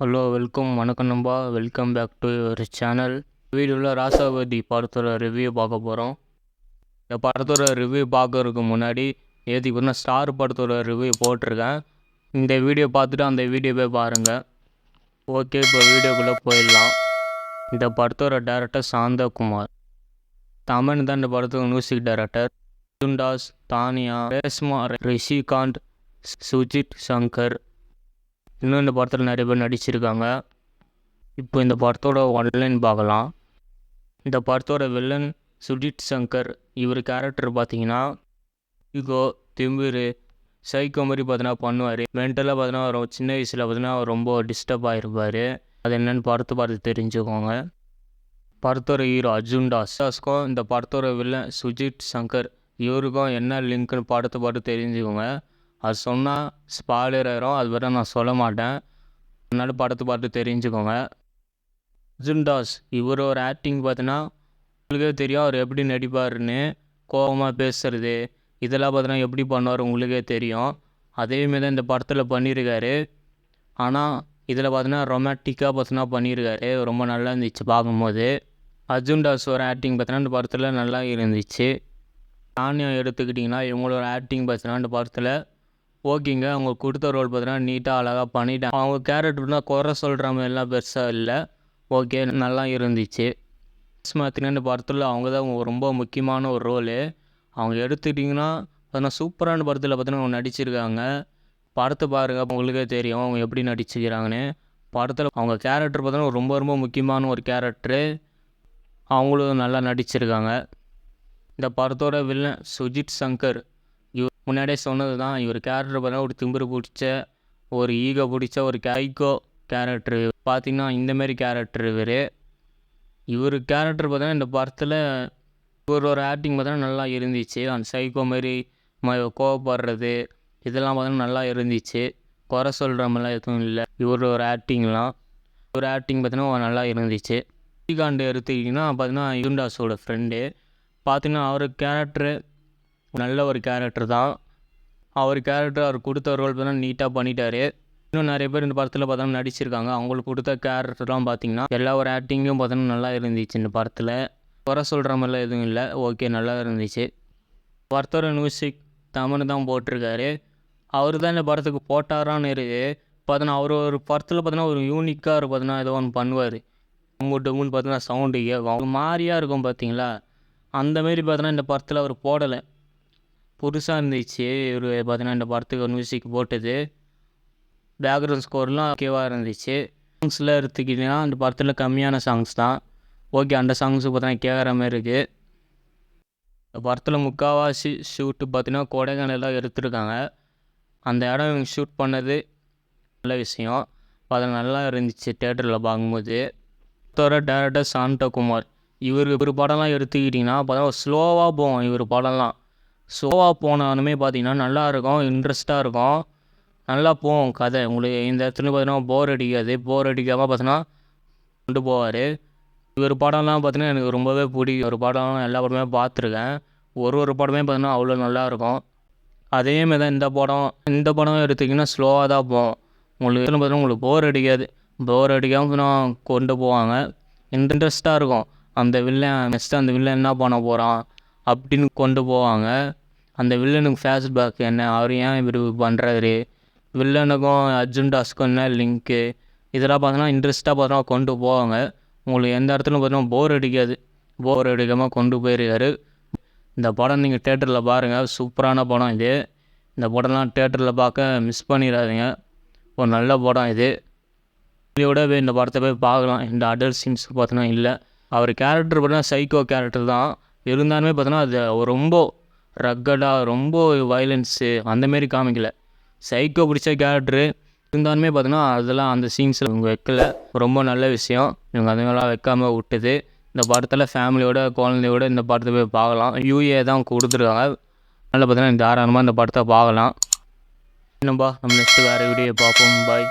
Hello வணக்கம் நண்பா. Welcome back to your channel. வீடியோவில் ராசாவதி படத்தோட ரிவ்யூ பார்க்க போகிறோம். இந்த படத்தோட ரிவ்யூ பார்க்கறதுக்கு முன்னாடி நேற்றுக்கு பார்த்தீங்கன்னா ஸ்டார் படத்தோட ரிவ்யூ போட்டிருக்கேன். இந்த வீடியோ பார்த்துட்டு அந்த வீடியோவே பாருங்கள். ஓகே, இப்போ வீடியோக்குள்ளே போயிடலாம். இந்த படத்தோட டேரக்டர் சாந்தகுமார். தமன் தான் இந்த படத்தோட மியூசிக் டைரக்டர். அர்ஜுன், தானியா, ரேஷ்மா, ரிஷிகாந்த், சுஜித் சங்கர், இன்னும் இந்த படத்தில் நிறைய பேர் நடிச்சிருக்காங்க. இப்போ இந்த படத்தோட ஒன்லைன் பார்க்கலாம். இந்த படத்தோட வில்லன் சுஜித் சங்கர். இவர் கேரக்டர் பார்த்தீங்கன்னா ஈகோ, திமிரு, சைக்கோ மாதிரி பார்த்தீங்கன்னா பண்ணுவார். மென்டலாக பார்த்தீங்கன்னா சின்ன வயசில் பார்த்தீங்கன்னா ரொம்ப டிஸ்டர்ப் ஆகிருப்பார். அது என்னென்னு பார்த்து தெரிஞ்சுக்கோங்க. படத்தோட ஹீரோ அர்ஜுன் தாஸ்க்கும் இந்த படத்தோட வில்லன் சுஜித் சங்கர் இவருக்கும் என்ன லிங்க்னு பார்த்து தெரிஞ்சுக்கோங்க. அது சொன்னால் ஸ்பாய்லர் ஆயிரும். அது வரை நான் சொல்ல மாட்டேன். அதனால பார்த்து தெரிஞ்சுக்கோங்க. அர்ஜுன் தாஸ் இவரோட ஆக்டிங் பார்த்தீங்கன்னா உங்களுக்கே தெரியும். அவர் எப்படி நடிப்பாருன்னு. கோபமாக பேசுறது இதெல்லாம் பார்த்தீங்கன்னா எப்படி பண்ணுவார் உங்களுக்கே தெரியும். அதேமாரி தான் இந்த படத்தில் பண்ணியிருக்காரு. ஆனால் இதில் பார்த்தீங்கன்னா ரொமான்டிக்காக பார்த்தீங்கன்னா பண்ணியிருக்காரு. ரொம்ப நல்லா இருந்துச்சு பார்க்கும்போது. அர்ஜுன் தாஸோட ஆக்டிங் பார்த்தீங்கன்னா இந்த படத்தில் நல்லா இருந்துச்சு. தானியா எடுத்துக்கிட்டிங்கன்னா இவங்களோட ஆக்டிங் பார்த்தீங்கன்னா இந்த படத்தில் ஓகேங்க. அவங்க கொடுத்த ரோல் பார்த்தீங்கன்னா நீட்டாக அழகாக பண்ணிட்டாங்க. அவங்க கேரக்டர்னால் குறை சொல்கிற மாதிரிலாம் பெருசாக இல்லை. ஓகே, நல்லா இருந்துச்சு. பார்த்தீங்கன்னா இந்த படத்தில் அவங்க தான் ரொம்ப முக்கியமான ஒரு ரோலு. அவங்க எடுத்துக்கிட்டிங்கன்னா பார்த்தீங்கன்னா சூப்பரான படத்தில் பார்த்தீங்கன்னா அவங்க நடிச்சிருக்காங்க. படத்தை பாருங்கள், உங்களுக்கே தெரியும் அவங்க எப்படி நடிச்சுக்கிறாங்கன்னு. படத்தில் அவங்க கேரக்டர் பார்த்தீங்கன்னா ரொம்ப முக்கியமான ஒரு கேரக்டரு. அவங்களும் நல்லா நடிச்சிருக்காங்க. இந்த படத்தோட வில்லன் சுஜித் சங்கர். முன்னாடியே சொன்னது தான். இவர் கேரக்டர் பார்த்தீங்கன்னா ஒரு திமிரு பிடிச்ச, ஒரு ஈகோ பிடிச்ச ஒரு சைக்கோ கேரக்டரு. பார்த்திங்கன்னா இந்தமாரி கேரக்டர் இவர் கேரக்டர் பார்த்தீங்கன்னா இந்த படத்தில் இவரோட ஆக்டிங் பார்த்தீங்கன்னா நல்லா இருந்துச்சு. அந்த சைக்கோ மாரி கோவப்படுறது இதெல்லாம் பார்த்தீங்கன்னா நல்லா இருந்துச்சு. குறை சொல்கிற மாதிரிலாம் எதுவும் இல்லை இவரோட ஆக்டிங்லாம். இவர் ஆக்டிங் பார்த்தீங்கன்னா நல்லா இருந்துச்சு. ஸ்ரீகாந்த் எடுத்துக்கிட்டிங்கன்னா பார்த்தீங்கன்னா யுண்டாஸோட ஃப்ரெண்டு. பார்த்திங்கன்னா அவர் கேரக்டரு நல்ல ஒரு கேரக்டர் தான். அவர் கொடுத்த ரோல் பார்த்தீங்கன்னா நீட்டாக பண்ணிட்டார். இன்னும் நிறைய பேர் இந்த படத்தில் பார்த்தோன்னா நடிச்சிருக்காங்க. அவங்களுக்கு கொடுத்த கேரக்டர்லாம் பார்த்திங்கன்னா எல்லா ஒரு ஆக்டிங்கும் பார்த்தோன்னா நல்லா இருந்துச்சு. இந்த படத்தில் குறை சொல்கிற மாதிரிலாம் எதுவும் இல்லை. ஓகே, நல்லா இருந்துச்சு. படத்தோட மியூசிக் தமன் தான் போட்டிருக்காரு. அவர் தான் இந்த படத்துக்கு போட்டாரான்னு இருக்குது. பார்த்தோன்னா அவர் ஒரு படத்தில் பார்த்தோன்னா ஒரு யூனிக்காக பார்த்தோன்னா ஏதோ ஒன்று பண்ணுவார். டம்முன்னு பார்த்தோன்னா சவுண்டு கேட்கும். அவங்க மாதிரியாக இருக்கும் பார்த்தீங்களா. அந்தமாரி பார்த்தோன்னா இந்த படத்தில் அவர் போடலை. புதுசாக இருந்துச்சு. இவர் பார்த்தீங்கன்னா இந்த படத்துக்கு ஒரு மியூசிக் போட்டது. பேக்ரவுண்ட் ஸ்கோர்லாம் ஓகேவாக இருந்துச்சு. சாங்ஸில் எடுத்துக்கிட்டிங்கன்னா அந்த படத்தில் கம்மியான சாங்ஸ் தான். ஓகே, அந்த சாங்ஸு பார்த்தீங்கன்னா கேட்குற மாதிரி இருக்குது. இந்த படத்தில் முக்கால்வாசி ஷூட்டு பார்த்தீங்கன்னா கொடைக்கானலில் எடுத்துருக்காங்க. அந்த இடம் இவங்க ஷூட் பண்ணது நல்ல விஷயம். அது நல்லா இருந்துச்சு தேட்டரில் பார்க்கும்போது. படத்தோட டேரக்டர் சாந்தகுமார். இவர் படம்லாம் எடுத்துக்கிட்டிங்கன்னா பார்த்தா ஸ்லோவாக போகும். இவர் படம்லாம் ஸ்லோவாக போனாலுமே பார்த்தீங்கன்னா நல்லாயிருக்கும், இன்ட்ரெஸ்ட்டாக இருக்கும், நல்லா போகும் கதை. உங்களுக்கு இந்த இடத்துல பார்த்தீங்கன்னா போர் அடிக்காமல் பார்த்தீங்கன்னா கொண்டு போவார். இவர் படம்லாம் பார்த்தீங்கன்னா எனக்கு ரொம்பவே பிடிக்கும். ஒரு படம் எல்லா படமே பார்த்துருக்கேன். ஒரு படமே பார்த்தீங்கன்னா அவ்வளோ நல்லாயிருக்கும். அதேமாரி தான் இந்த படம் எடுத்திங்கன்னா ஸ்லோவாக தான் போகும். உங்களுக்கு பார்த்தீங்கன்னா உங்களுக்கு போர் அடிக்காமல் கொண்டு போவாங்க. இன்ட்ரெஸ்ட்டாக இருக்கும். அந்த வில்லன் என்ன பண்ண போகிறான் அப்படின்னு கொண்டு போவாங்க. அந்த வில்லனுக்கு ஃப்ளாஷ்பேக் என்ன, அவர் ஏன் இப்படி பண்ணுறாரு, வில்லனுக்கும் அர்ஜுன் தாஸ்க்கும் என்ன லிங்க்கு, இதெல்லாம் பார்த்தோன்னா இன்ட்ரெஸ்ட்டாக பார்த்தோன்னா கொண்டு போவாங்க. உங்களுக்கு எந்த இடத்துலையும் பார்த்தோன்னா போர் அடிக்காமல் கொண்டு போயிருக்காரு. இந்த படம் நீங்கள் தேட்டரில் பாருங்கள். சூப்பரான படம் இது. இந்த படம்லாம் தேட்டரில் பார்க்க மிஸ் பண்ணிடாதீங்க. ஒரு நல்ல படம் இது. இதோட இந்த படத்தை போய் பார்க்கலாம். இந்த அடல்ட் சீன்ஸ் பார்த்தோன்னா இல்லை. அவர் கேரக்டர் பார்த்தீங்கன்னா சைக்கோ கேரக்டர் தான். இருந்தாலுமே பார்த்தோன்னா அது ரொம்ப ரக்கடாக ரொம்ப வயலன்ஸு அந்தமாரி காமிக்கல. சைக்கோ பிடிச்ச கேரக்டரு இருந்தாலுமே பார்த்தோன்னா அதெல்லாம் அந்த சீன்ஸில் இவங்க வைக்கல. ரொம்ப நல்ல விஷயம். இவங்க அதெல்லாம் வைக்காமல் விட்டது. இந்த படத்தில் ஃபேமிலியோட குழந்தையோட இந்த படத்தை போய் பார்க்கலாம். யூஏ தான் கொடுத்துருக்காங்க. அதனால் பார்த்தீங்கன்னா தாராளமாக இந்த படத்தை பார்க்கலாம். என்னப்பா, நம்ம நெக்ஸ்ட்டு வேறு வீடியோ பார்ப்போம். பாய்.